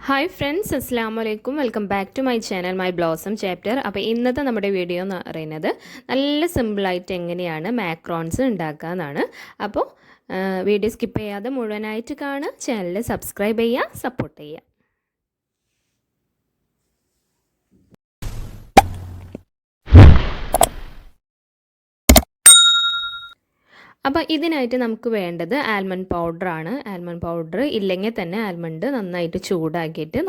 Hi friends, അസ്സലാമു അലൈക്കും. Welcome back to my channel my blossom chapter. അപ്പോൾ ഇന്നത്തെ നമ്മുടെ വീഡിയോ എന്ന് പറയുന്നത് നല്ല സിമ്പിളായിട്ട് എങ്ങനെയാണ് മാക്രോൺസ് ഉണ്ടാക്കുക എന്നാണ്. അപ്പോൾ വീഡിയോ സ്കിപ്പ് ചെയ്യാതെ മുഴുവനായിട്ട് കാണുക, ചാനൽ സബ്സ്ക്രൈബ് ചെയ്യുക, സപ്പോർട്ട് ചെയ്യുക. അപ്പോൾ ഇതിനായിട്ട് നമുക്ക് വേണ്ടത് ആൽമണ്ട് പൗഡറാണ്. ആൽമണ്ട് പൗഡർ ഇല്ലെങ്കിൽ തന്നെ ആൽമണ്ട് നന്നായിട്ട് ചൂടാക്കിയിട്ട്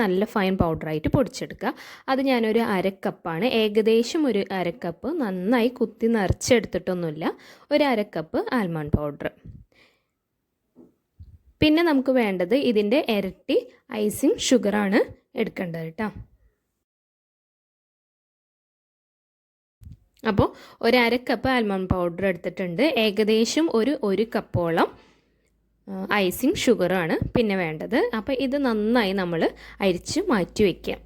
നല്ല ഫൈൻ പൗഡറായിട്ട് പൊടിച്ചെടുക്കുക. അത് ഞാനൊരു അരക്കപ്പാണ്, ഏകദേശം ഒരു അരക്കപ്പ്, നന്നായി കുത്തി നിറച്ചെടുത്തിട്ടൊന്നുമില്ല, ഒരു അരക്കപ്പ് ആൽമണ്ട് പൗഡർ. പിന്നെ നമുക്ക് വേണ്ടത് ഇതിൻ്റെ ഇരട്ടി ഐസിങ് ഷുഗറാണ് എടുക്കേണ്ടത് കേട്ടോ. അപ്പോൾ ഒരു അരക്കപ്പ് ആൽമണ്ട് പൗഡർ എടുത്തിട്ടുണ്ട്. ഏകദേശം ഒരു കപ്പോളം ഐസിങ് ഷുഗറാണ് പിന്നെ വേണ്ടത്. അപ്പോൾ ഇത് നന്നായി നമ്മൾ അരിച്ച് മാറ്റി വയ്ക്കാം.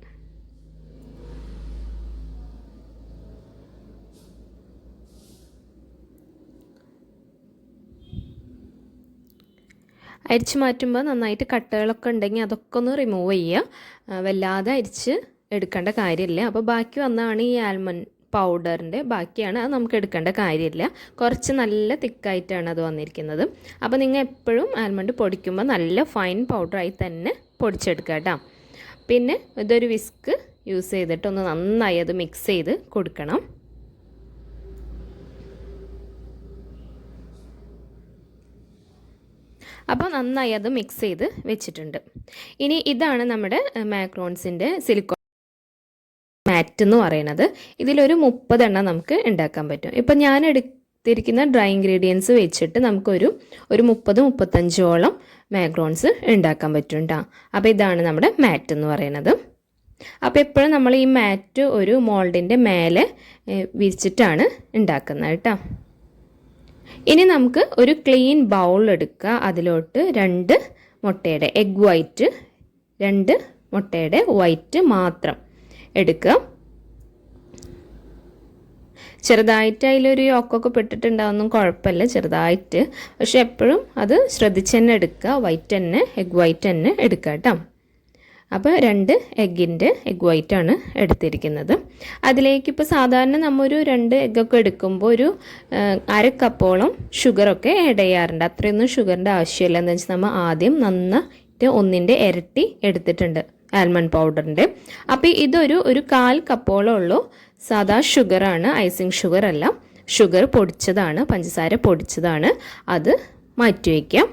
അരിച്ച് മാറ്റുമ്പോൾ നന്നായിട്ട് കട്ടകളൊക്കെ ഉണ്ടെങ്കിൽ അതൊക്കെ ഒന്ന് റിമൂവ് ചെയ്യുക. വല്ലാതെ അരിച്ച് എടുക്കേണ്ട കാര്യമില്ല. അപ്പോൾ ബാക്കി വന്നാണ് ഈ ആൽമണ്ട് പൗഡറിൻ്റെ ബാക്കിയാണ്, അത് നമുക്ക് എടുക്കേണ്ട കാര്യമില്ല. കുറച്ച് നല്ല തിക്കായിട്ടാണ് അത് വന്നിരിക്കുന്നത്. അപ്പോൾ നിങ്ങൾ എപ്പോഴും ആൽമണ്ട് പൊടിക്കുമ്പോൾ നല്ല ഫൈൻ പൗഡറായി തന്നെ പൊടിച്ചെടുക്കുക കേട്ടോ. പിന്നെ ഇതൊരു വിസ്ക് യൂസ് ചെയ്തിട്ട് ഒന്ന് നന്നായി അത് മിക്സ് ചെയ്ത് കൊടുക്കണം. അപ്പോൾ നന്നായി അത് മിക്സ് ചെയ്ത് വെച്ചിട്ടുണ്ട്. ഇനി ഇതാണ് നമ്മുടെ മാക്രോൺസിൻ്റെ സിലിക്കോൺ മാറ്റ് എന്ന് പറയുന്നത്. ഇതിലൊരു 30 എണ്ണം നമുക്ക് ഉണ്ടാക്കാൻ പറ്റും. ഇപ്പം ഞാൻ എടുത്തിരിക്കുന്ന ഡ്രൈ ഇൻഗ്രീഡിയൻസ് വെച്ചിട്ട് നമുക്കൊരു 30-35ഓളം മാക്രോൺസ് ഉണ്ടാക്കാൻ പറ്റും കേട്ടോ. അപ്പോൾ ഇതാണ് നമ്മുടെ മാറ്റ് എന്ന് പറയുന്നത്. അപ്പോൾ എപ്പോഴും നമ്മൾ ഈ മാറ്റ് ഒരു മോൾഡിൻ്റെ മേലെ വിരിച്ചിട്ടാണ് ഉണ്ടാക്കുന്നത് കേട്ടോ. ഇനി നമുക്ക് ഒരു ക്ലീൻ ബൗൾ എടുക്കുക. അതിലോട്ട് 2 മുട്ടയുടെ എഗ് വൈറ്റ്, 2 മുട്ടയുടെ വൈറ്റ് മാത്രം എടുക്കുക. ചെറുതായിട്ട് അതിലൊരു യോക്കൊക്കെ പെട്ടിട്ടുണ്ടാവുന്നും കുഴപ്പമില്ല, ചെറുതായിട്ട്. പക്ഷെ എപ്പോഴും അത് ശ്രദ്ധിച്ച് തന്നെ എടുക്കുക. വൈറ്റ് തന്നെ, എഗ് വൈറ്റ് തന്നെ എടുക്കുക കേട്ടോ. അപ്പോൾ 2 എഗ് വൈറ്റാണ് എടുത്തിരിക്കുന്നത്. അതിലേക്ക് ഇപ്പോൾ സാധാരണ നമ്മൊരു 2 എഗ്ഗൊക്കെ എടുക്കുമ്പോൾ ഒരു അര കപ്പോളം ഷുഗറൊക്കെ ആഡ് ചെയ്യാറുണ്ട്. അത്രയൊന്നും ഷുഗറിൻ്റെ ആവശ്യമില്ല. എന്ന് വെച്ചാൽ നമ്മൾ ആദ്യം നന്നായിട്ട് 1ൻ്റെ ഇരട്ടി എടുത്തിട്ടുണ്ട് ആൽമണ്ട് പൗഡറിൻ്റെ. അപ്പോൾ ഇതൊരു 1/4 കപ്പോളം ഉള്ളൂ. സാധാ ഷുഗറാണ്, ഐസിങ് ഷുഗർ അല്ല, ഷുഗർ പൊടിച്ചതാണ്, പഞ്ചസാര പൊടിച്ചതാണ്. അത് മാറ്റി വയ്ക്കാം.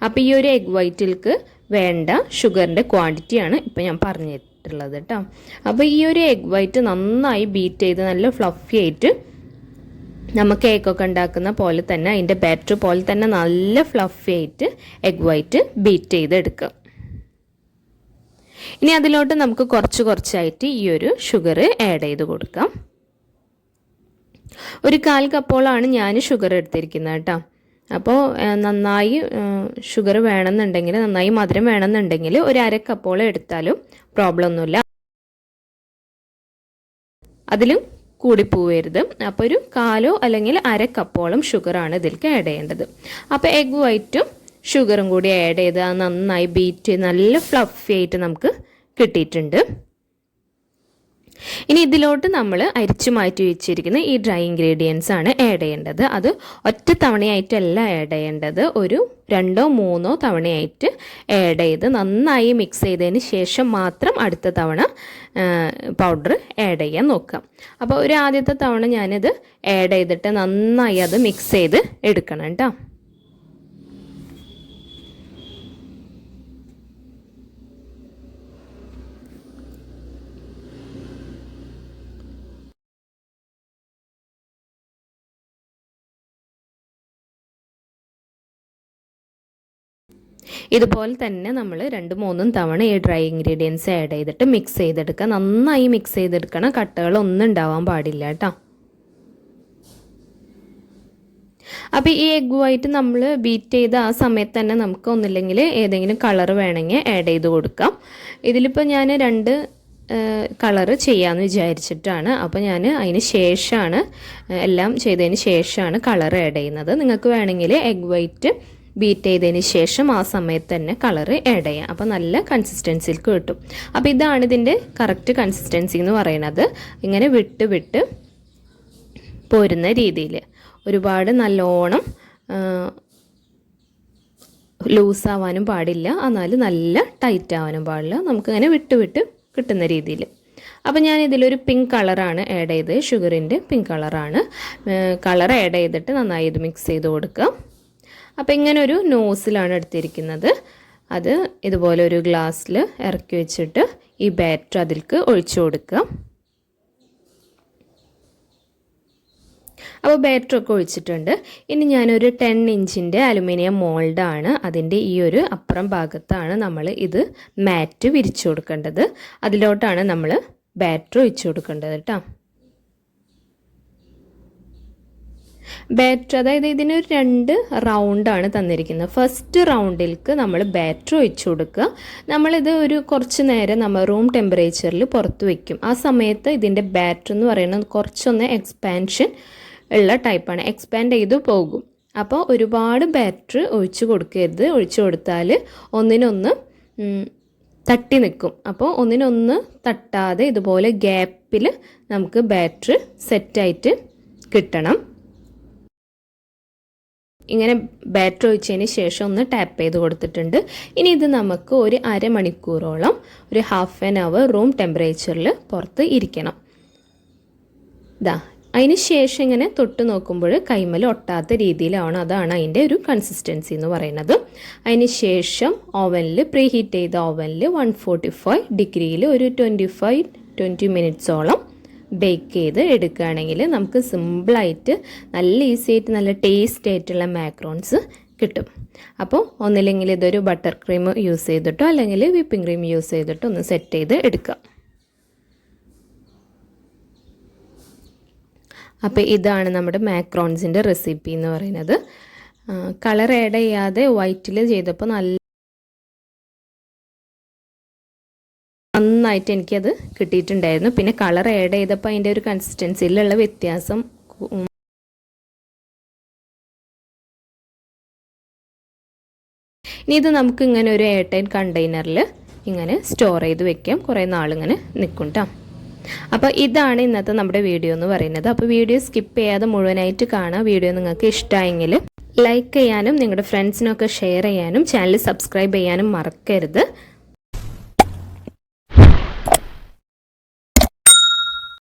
അപ്പോൾ ഈ ഒരു എഗ് വൈറ്റിലേക്ക് വേണ്ട ഷുഗറിൻ്റെ ക്വാണ്ടിറ്റിയാണ് ഇപ്പോൾ ഞാൻ പറഞ്ഞിട്ടുള്ളത് കേട്ടോ. അപ്പോൾ ഈ ഒരു എഗ് വൈറ്റ് നന്നായി ബീറ്റ് ചെയ്ത് നല്ല ഫ്ലഫി ആയിട്ട് നമ്മൾ കേക്കൊക്കെ ഉണ്ടാക്കുന്ന പോലെ തന്നെ, അതിൻ്റെ ബാറ്റർ പോലെ തന്നെ നല്ല ഫ്ലഫി ആയിട്ട് എഗ് വൈറ്റ് ബീറ്റ് ചെയ്തെടുക്കുക. ഇനി അതിലോട്ട് നമുക്ക് കുറച്ചായിട്ട് ഈ ഒരു ഷുഗർ ആഡ് ചെയ്ത് കൊടുക്കാം. ഒരു 1/4 കപ്പോളാണ് ഞാൻ ഷുഗർ എടുത്തിരിക്കുന്നത് കേട്ടോ. അപ്പോൾ നന്നായി ഷുഗർ വേണമെന്നുണ്ടെങ്കിൽ, നന്നായി മധുരം വേണമെന്നുണ്ടെങ്കിൽ ഒരു അര കപ്പോളം എടുത്താലും പ്രോബ്ലം ഒന്നുമില്ല. അതിലും കൂടി പോവരുത്. അപ്പോൾ ഒരു 1/4 അല്ലെങ്കിൽ അര കപ്പോളം ഷുഗറാണ് ഇതിലേക്ക് ആഡ് ചെയ്യേണ്ടത്. അപ്പോൾ എഗ് വൈറ്റും ഷുഗറും കൂടി ആഡ് ചെയ്ത് നന്നായി ബീറ്റ് ചെയ്ത് നല്ല ഫ്ലഫി ആയിട്ട് നമുക്ക് കിട്ടിയിട്ടുണ്ട്. ഇനി ഇതിലോട്ട് നമ്മൾ അരിച്ചു മാറ്റി വെച്ചിരിക്കുന്ന ഈ ഡ്രൈ ഇൻഗ്രീഡിയൻസ് ആണ് ആഡ് ചെയ്യേണ്ടത്. അത് ഒറ്റ തവണയായിട്ടല്ല ആഡ് ചെയ്യേണ്ടത്, ഒരു 2-3 തവണയായിട്ട് ആഡ് ചെയ്ത് നന്നായി മിക്സ് ചെയ്തതിന് ശേഷം മാത്രം അടുത്ത തവണ പൗഡർ ആഡ് ചെയ്യാൻ നോക്കാം. അപ്പോൾ ഒരു ആദ്യത്തെ തവണ ഞാനിത് ആഡ് ചെയ്തിട്ട് നന്നായി അത് മിക്സ് ചെയ്ത് എടുക്കണം കേട്ടോ. ഇതുപോലെ തന്നെ നമ്മൾ 2-3 തവണ ഈ ഡ്രൈ ഇൻഗ്രീഡിയൻസ് ആഡ് ചെയ്തിട്ട് മിക്സ് ചെയ്തെടുക്കുക. നന്നായി മിക്സ് ചെയ്തെടുക്കണം, കട്ടകളൊന്നും ഉണ്ടാവാൻ പാടില്ല കേട്ടോ. അപ്പോൾ ഈ എഗ് വൈറ്റ് നമ്മൾ ബീറ്റ് ചെയ്ത ആ സമയത്ത് തന്നെ നമുക്ക് ഒന്നില്ലെങ്കിൽ ഏതെങ്കിലും കളർ വേണമെങ്കിൽ ആഡ് ചെയ്ത് കൊടുക്കാം. ഇതിലിപ്പോൾ ഞാൻ 2 കളറ് ചെയ്യാമെന്ന് വിചാരിച്ചിട്ടാണ്. അപ്പോൾ ഞാൻ അതിന് ശേഷമാണ്, എല്ലാം ചെയ്തതിന് ശേഷമാണ് കളർ ആഡ് ചെയ്യുന്നത്. നിങ്ങൾക്ക് വേണമെങ്കിൽ എഗ് വൈറ്റ് ബീറ്റ് ചെയ്തതിന് ശേഷം ആ സമയത്ത് തന്നെ കളറ് ആഡ് ചെയ്യാം. അപ്പോൾ നല്ല കൺസിസ്റ്റൻസിക്ക് കിട്ടും. അപ്പോൾ ഇതാണ് ഇതിൻ്റെ കറക്റ്റ് കൺസിസ്റ്റൻസി എന്ന് പറയുന്നത്. ഇങ്ങനെ വിട്ട് വിട്ട് പോരുന്ന രീതിയിൽ, ഒരുപാട് നല്ലോണം ലൂസാവാനും പാടില്ല, എന്നാൽ നല്ല ടൈറ്റ് ആവാനും പാടില്ല. നമുക്കിങ്ങനെ വിട്ട് വിട്ട് കിട്ടുന്ന രീതിയിൽ. അപ്പോൾ ഞാൻ ഇതിലൊരു പിങ്ക് കളറാണ് ആഡ് ചെയ്തത്, ഷുഗറിൻ്റെ പിങ്ക് കളറാണ്. കളർ ആഡ് ചെയ്തിട്ട് നന്നായി ഇത് മിക്സ് ചെയ്ത് കൊടുക്കുക. അപ്പോൾ ഇങ്ങനെ ഒരു നോസിലാണ് എടുത്തിരിക്കുന്നത്. അത് ഇതുപോലെ ഒരു ഗ്ലാസ്സിൽ ഇറക്കി വെച്ചിട്ട് ഈ ബാറ്റർ അതിലേക്ക് ഒഴിച്ചു കൊടുക്കുക. അപ്പോൾ ബാറ്ററൊക്കെ ഒഴിച്ചിട്ടുണ്ട്. ഇനി ഞാനൊരു 10 ഇഞ്ചിൻ്റെ അലുമിനിയം മോൾഡാണ്, അതിൻ്റെ ഈ ഒരു അപ്പുറം ഭാഗത്താണ് നമ്മൾ ഇത് മാറ്റ് വിരിച്ചു കൊടുക്കേണ്ടത്. അതിലോട്ടാണ് നമ്മൾ ബാറ്റർ ഒഴിച്ചു കൊടുക്കേണ്ടത് കേട്ടോ. ബാറ്റർ, അതായത് ഇതിനൊരു 2 റൗണ്ടാണ് തന്നിരിക്കുന്നത്. ഫസ്റ്റ് റൗണ്ടിലേക്ക് നമ്മൾ ബാറ്റർ ഒഴിച്ചു കൊടുക്കുക. നമ്മളിത് ഒരു കുറച്ച് നേരം നമ്മൾ റൂം ടെമ്പറേച്ചറിൽ പുറത്ത് വയ്ക്കും. ആ സമയത്ത് ഇതിൻ്റെ ബാറ്റർ എന്ന് പറയുന്നത് കുറച്ചൊന്ന് എക്സ്പാൻഷൻ ഉള്ള ടൈപ്പാണ്, എക്സ്പാൻഡ് ചെയ്തു പോകും. അപ്പോൾ ഒരുപാട് ബാറ്റർ ഒഴിച്ചു കൊടുക്കരുത്. ഒഴിച്ചു കൊടുത്താൽ ഒന്നിനൊന്ന് തട്ടി നിൽക്കും. അപ്പോൾ ഒന്നിനൊന്ന് തട്ടാതെ ഇതുപോലെ ഗ്യാപ്പിൽ നമുക്ക് ബാറ്റർ സെറ്റായിട്ട് കിട്ടണം. ഇങ്ങനെ ബാറ്റർ ഒഴിച്ചതിന് ശേഷം ഒന്ന് ടാപ്പ് ചെയ്ത് കൊടുത്തിട്ടുണ്ട്. ഇനി ഇത് നമുക്ക് ഒരു അരമണിക്കൂറോളം, ഒരു ഹാഫ് ആൻ അവർ റൂം ടെമ്പറേച്ചറിൽ പുറത്ത് ഇരിക്കണം. അതിന് ശേഷം ഇങ്ങനെ തൊട്ട് നോക്കുമ്പോൾ കൈമൽ ഒട്ടാത്ത രീതിയിലാണ്, അതാണ് അതിൻ്റെ ഒരു കൺസിസ്റ്റൻസി എന്ന് പറയുന്നത്. അതിന് ശേഷം ഓവനിൽ, പ്രീ ഹീറ്റ് ചെയ്ത ഓവനിൽ 145 ഡിഗ്രിയിൽ ഒരു 20 മിനിറ്റ്സോളം ബേക്ക് ചെയ്ത് എടുക്കുകയാണെങ്കിൽ നമുക്ക് സിമ്പിളായിട്ട് നല്ല ഈസി ആയിട്ട് നല്ല ടേസ്റ്റ് ആയിട്ടുള്ള മാക്രോൺസ് കിട്ടും. അപ്പോൾ ഒന്നില്ലെങ്കിൽ ഇതൊരു ബട്ടർ ക്രീം യൂസ് ചെയ്തിട്ടോ അല്ലെങ്കിൽ വിപ്പിംഗ് ക്രീം യൂസ് ചെയ്തിട്ടോ ഒന്ന് സെറ്റ് ചെയ്ത് എടുക്കുക. അപ്പോൾ ഇതാണ് നമ്മുടെ മാക്രോൺസിൻ്റെ റെസിപ്പി എന്ന് പറയുന്നത്. കളർ ആഡ് ചെയ്യാതെ വൈറ്റിൽ ചെയ്തപ്പോൾ നന്നായിട്ട് എനിക്കത് കിട്ടിയിട്ടുണ്ടായിരുന്നു. പിന്നെ കളർ ആഡ് ചെയ്തപ്പോൾ അതിൻ്റെ ഒരു കൺസിസ്റ്റൻസിയിലുള്ള വ്യത്യാസം ഇനി ഇത് നമുക്ക് ഇങ്ങനെ ഒരു എയർ ടൈറ്റ് കണ്ടെയ്നറിൽ ഇങ്ങനെ സ്റ്റോർ ചെയ്ത് വെക്കാം. കുറേ നാളിങ്ങനെ നിൽക്കും കേട്ടോ. അപ്പോൾ ഇതാണ് ഇന്നത്തെ നമ്മുടെ വീഡിയോ എന്ന് പറയുന്നത്. അപ്പോൾ വീഡിയോ സ്കിപ്പ് ചെയ്യാതെ മുഴുവനായിട്ട് കാണാം. വീഡിയോ നിങ്ങൾക്ക് ഇഷ്ടമായെങ്കിൽ ലൈക്ക് ചെയ്യാനും നിങ്ങളുടെ ഫ്രണ്ട്സിനൊക്കെ ഷെയർ ചെയ്യാനും ചാനൽ സബ്സ്ക്രൈബ് ചെയ്യാനും മറക്കരുത്.